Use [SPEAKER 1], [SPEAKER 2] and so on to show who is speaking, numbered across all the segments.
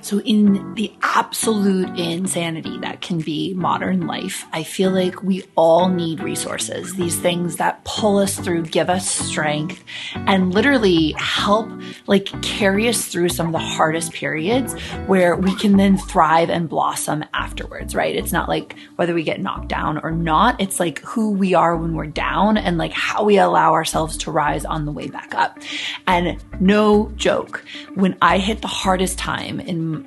[SPEAKER 1] So in the absolute insanity that can be modern life, I feel like we all need resources, these things that pull us through, give us strength, and literally help like carry us through some of the hardest periods where we can then thrive and blossom afterwards, right? It's not like whether we get knocked down or not, it's like who we are when we're down and like how we allow ourselves to rise on the way back up. And no joke, when I hit the hardest time in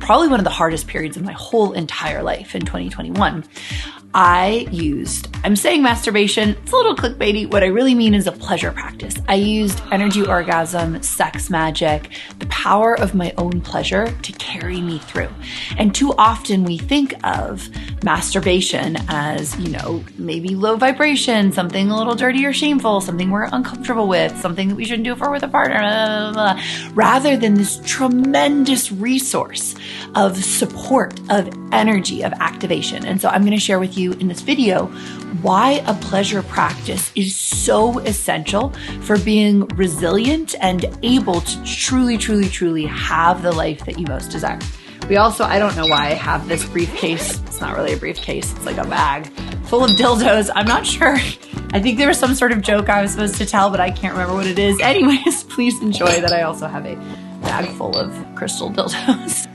[SPEAKER 1] probably one of the hardest periods of my whole entire life in 2021, I'm saying masturbation, it's a little clickbaity. What I really mean is a pleasure practice. I used energy orgasm, sex magic, the power of my own pleasure to carry me through. And too often we think of masturbation as, maybe low vibration, something a little dirty or shameful, something we're uncomfortable with, something that we shouldn't do if we're with a partner, blah, blah, blah, rather than this tremendous resource of support, of energy, of activation. And so I'm going to share with you in this video why a pleasure practice is so essential for being resilient and able to truly, truly, truly have the life that you most desire. I don't know why I have this briefcase. It's not really a briefcase. It's like a bag full of dildos. I'm not sure. I think there was some sort of joke I was supposed to tell, but I can't remember what it is. Anyways, please enjoy that I also have a bag full of crystal dildos.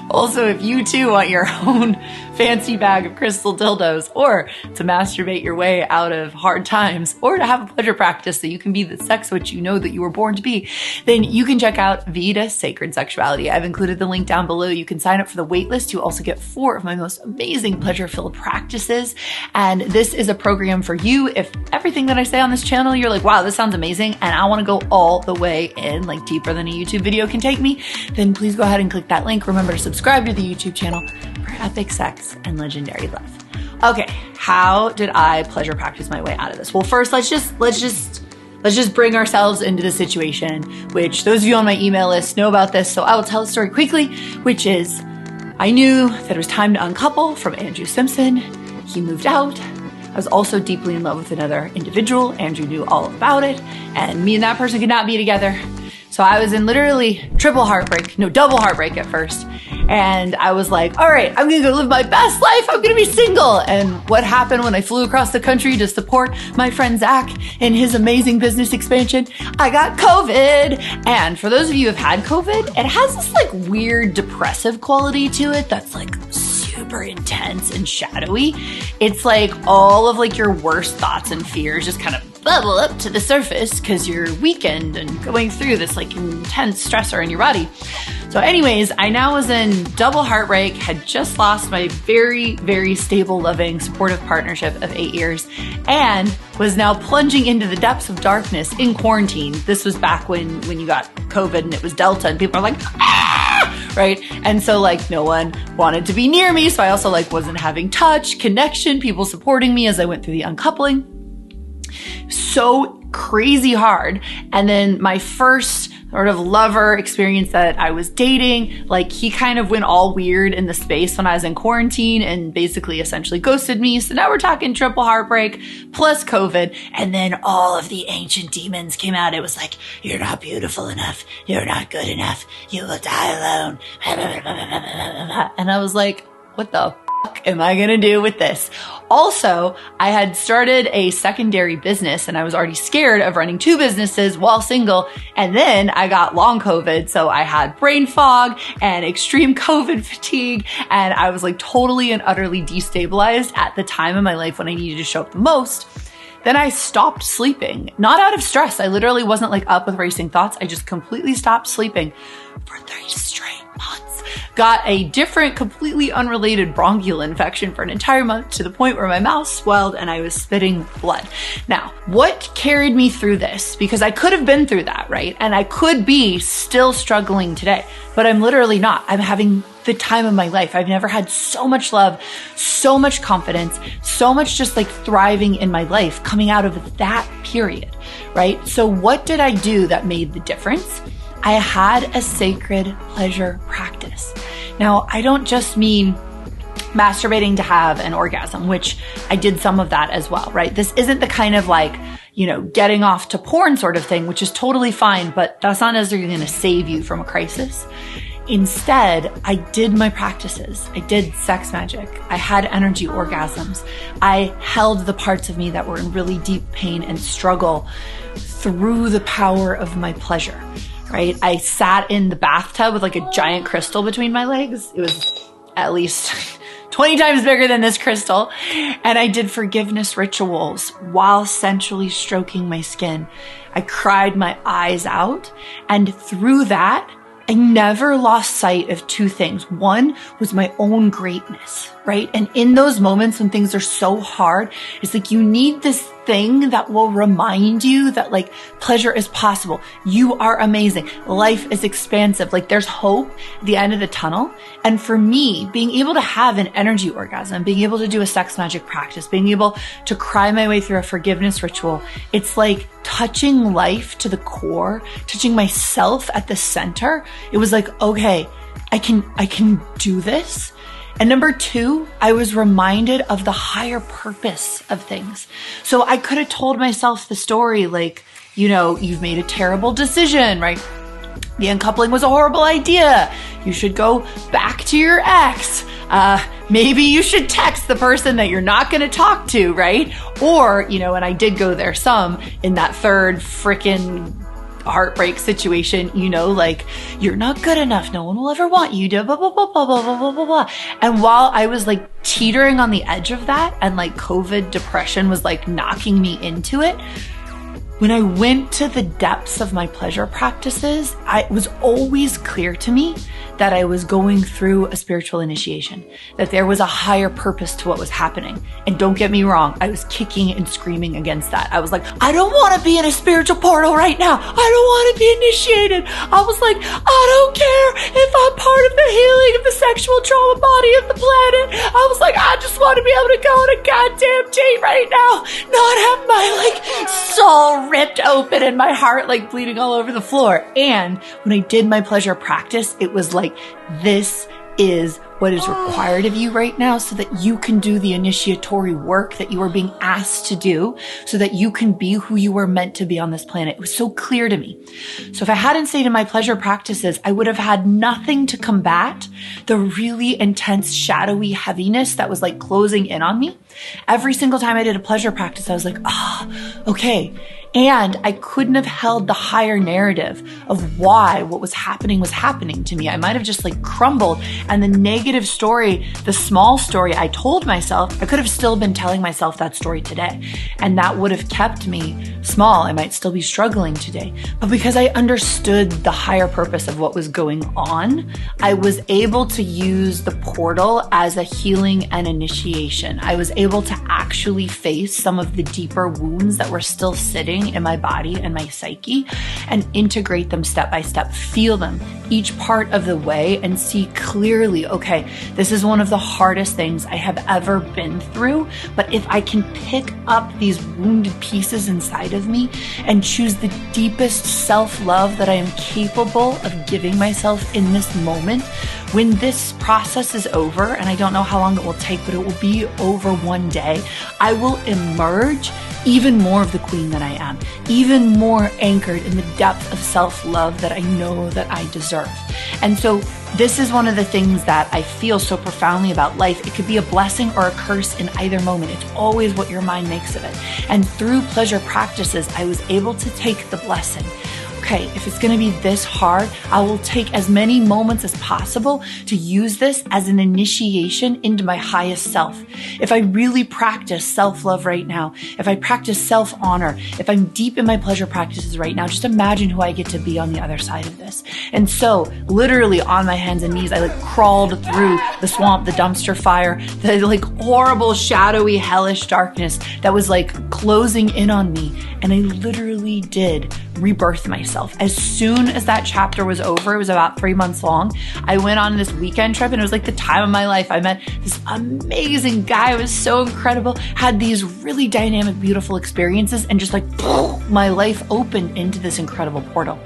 [SPEAKER 1] Also, if you too want your own fancy bag of crystal dildos, or to masturbate your way out of hard times, or to have a pleasure practice so you can be the sex witch you know that you were born to be, then you can check out Vita Sacred Sexuality. I've included the link down below. You can sign up for the waitlist. You also get 4 of my most amazing pleasure-filled practices. And this is a program for you. If everything that I say on this channel, you're like, wow, this sounds amazing, and I want to go all the way in, like deeper than a YouTube video can take me, then please go ahead and click that link. Remember to subscribe to the YouTube channel for epic sex and legendary love. Okay, how did I pleasure practice my way out of this? Well, first, let's just bring ourselves into the situation, which those of you on my email list know about this, so I will tell the story quickly, which is I knew that it was time to uncouple from Andrew Simpson. He moved out. I was also deeply in love with another individual. Andrew knew all about it, and me and that person could not be together. So I was in literally double heartbreak at first. And I was like, all right, I'm going to go live my best life. I'm going to be single. And what happened when I flew across the country to support my friend Zach in his amazing business expansion? I got COVID. And for those of you who have had COVID, it has this like weird depressive quality to it that's like super intense and shadowy. It's like all of like your worst thoughts and fears just kind of bubble up to the surface because you're weakened and going through this like intense stressor in your body. So anyways, I now was in double heartbreak, had just lost my very, very stable, loving, supportive partnership of 8 years, and was now plunging into the depths of darkness in quarantine. This was back when you got COVID and it was Delta and people are like, ah! Right? And so like no one wanted to be near me. So I also like wasn't having touch, connection, people supporting me as I went through the uncoupling. So crazy hard. And then my first sort of lover experience that I was dating, like he kind of went all weird in the space when I was in quarantine and basically essentially ghosted me. So now we're talking triple heartbreak plus COVID. And then all of the ancient demons came out. It was like, you're not beautiful enough. You're not good enough. You will die alone. And I was like, what the am I going to do with this? Also, I had started a secondary business and I was already scared of running 2 businesses while single. And then I got long COVID. So I had brain fog and extreme COVID fatigue. And I was like totally and utterly destabilized at the time in my life when I needed to show up the most. Then I stopped sleeping, not out of stress. I literally wasn't like up with racing thoughts. I just completely stopped sleeping for 3 straight months. Got a different, completely unrelated bronchial infection for an entire month to the point where my mouth swelled and I was spitting blood. Now, what carried me through this? Because I could have been through that, right? And I could be still struggling today, but I'm literally not. I'm having the time of my life. I've never had so much love, so much confidence, so much just like thriving in my life coming out of that period, right? So what did I do that made the difference? I had a sacred pleasure practice. Now, I don't just mean masturbating to have an orgasm, which I did some of that as well, right? This isn't the kind of like, getting off to porn sort of thing, which is totally fine, but that's not necessarily going to save you from a crisis. instead, I did my practices. I did sex magic. I had energy orgasms. I held the parts of me that were in really deep pain and struggle through the power of my pleasure, right? I sat in the bathtub with like a giant crystal between my legs. It was at least 20 times bigger than this crystal. And I did forgiveness rituals while sensually stroking my skin. I cried my eyes out. And through that, I never lost sight of two things. One was my own greatness, right? And in those moments when things are so hard, it's like you need this thing that will remind you that like pleasure is possible. You are amazing. Life is expansive. Like there's hope at the end of the tunnel. And for me, being able to have an energy orgasm, being able to do a sex magic practice, being able to cry my way through a forgiveness ritual, it's like touching life to the core, touching myself at the center. It was like, okay, I can do this. And number two, I was reminded of the higher purpose of things. So I could have told myself the story like, you know, you've made a terrible decision, right? The uncoupling was a horrible idea. You should go back to your ex. Maybe you should text the person that you're not going to talk to, right? Or, you know, and I did go there some in that third frickin' heartbreak situation, you know, like you're not good enough. No one will ever want you to blah, blah, blah, blah, blah, blah, blah, blah. And while I was like teetering on the edge of that and like COVID depression was like knocking me into it, when I went to the depths of my pleasure practices, it was always clear to me that I was going through a spiritual initiation, that there was a higher purpose to what was happening. And don't get me wrong, I was kicking and screaming against that. I was like, I don't want to be in a spiritual portal right now. I don't want to be initiated. I was like, I don't care if I'm part of the healing of the sexual trauma body of the planet. I was like, I just want to be able to go on a goddamn date right now, not have my like soul ripped open and my heart like bleeding all over the floor. And when I did my pleasure practice, it was like, this is what is required of you right now so that you can do the initiatory work that you are being asked to do so that you can be who you were meant to be on this planet. It was so clear to me. So if I hadn't stayed in my pleasure practices, I would have had nothing to combat the really intense, shadowy heaviness that was like closing in on me. Every single time I did a pleasure practice, I was like, okay. And I couldn't have held the higher narrative of why what was happening to me. I might have just like crumbled, and the negative story, the small story I told myself, I could have still been telling myself that story today. And that would have kept me small. I might still be struggling today. But because I understood the higher purpose of what was going on, I was able to use the portal as a healing and initiation. I was able to actually face some of the deeper wounds that were still sitting in my body and my psyche and integrate them step by step, feel them each part of the way and see clearly, okay, this is one of the hardest things I have ever been through. But if I can pick up these wounded pieces inside of me and choose the deepest self-love that I am capable of giving myself in this moment, when this process is over, and I don't know how long it will take, but it will be over one day, I will emerge even more of the queen that I am, even more anchored in the depth of self-love that I know that I deserve. And so this is one of the things that I feel so profoundly about life. It could be a blessing or a curse in either moment. It's always what your mind makes of it. And through pleasure practices, I was able to take the blessing. Okay, if it's going to be this hard, I will take as many moments as possible to use this as an initiation into my highest self. If I really practice self-love right now, if I practice self-honor, if I'm deep in my pleasure practices right now, just imagine who I get to be on the other side of this. And so literally on my hands and knees, I like crawled through the swamp, the dumpster fire, the like horrible, shadowy, hellish darkness that was like closing in on me. And I literally did rebirth myself. As soon as that chapter was over, it was about 3 months long, I went on this weekend trip and it was like the time of my life. I met this amazing guy. It was so incredible. Had these really dynamic, beautiful experiences and just like my life opened into this incredible portal.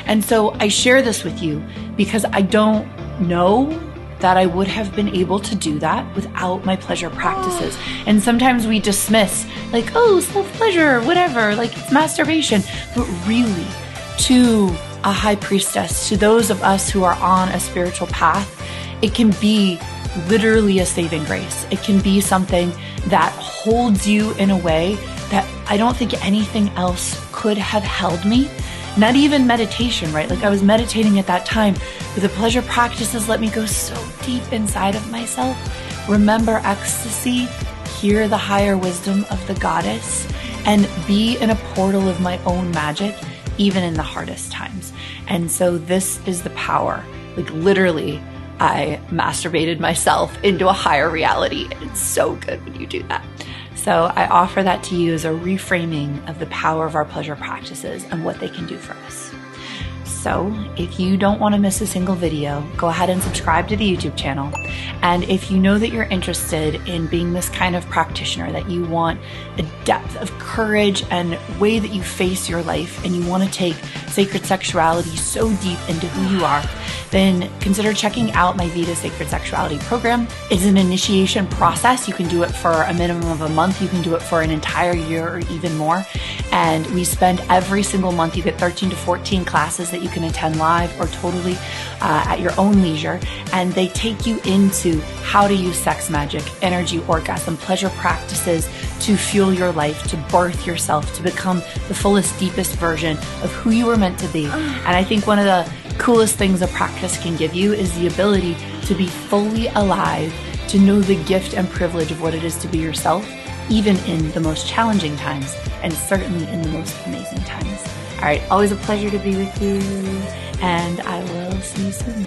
[SPEAKER 1] And so I share this with you because I don't know that I would have been able to do that without my pleasure practices. And sometimes we dismiss like, oh, self-pleasure, whatever, like it's masturbation. But really, to a high priestess. To those of us who are on a spiritual path, it can be literally a saving grace. It can be something that holds you in a way that I don't think anything else could have held me. Not even meditation, right? Like I was meditating at that time, but the pleasure practices let me go so deep inside of myself, remember ecstasy, hear the higher wisdom of the goddess, and be in a portal of my own magic, even in the hardest times. And so this is the power. Like literally, I masturbated myself into a higher reality. And it's so good when you do that. So I offer that to you as a reframing of the power of our pleasure practices and what they can do for us. So if you don't want to miss a single video, go ahead and subscribe to the YouTube channel. And if you know that you're interested in being this kind of practitioner, that you want a depth of courage and way that you face your life, and you want to take sacred sexuality so deep into who you are, then consider checking out my Vita Sacred Sexuality program. It's an initiation process. You can do it for a minimum of a month. You can do it for an entire year or even more. And we spend every single month, you get 13 to 14 classes that you can attend live or totally at your own leisure. And they take you into how to use sex magic, energy, orgasm, pleasure practices to fuel your life, to birth yourself, to become the fullest, deepest version of who you were meant to be. And I think one of the coolest things a practice can give you is the ability to be fully alive, to know the gift and privilege of what it is to be yourself, even in the most challenging times, and certainly in the most amazing times. All right, always a pleasure to be with you, and I will see you soon.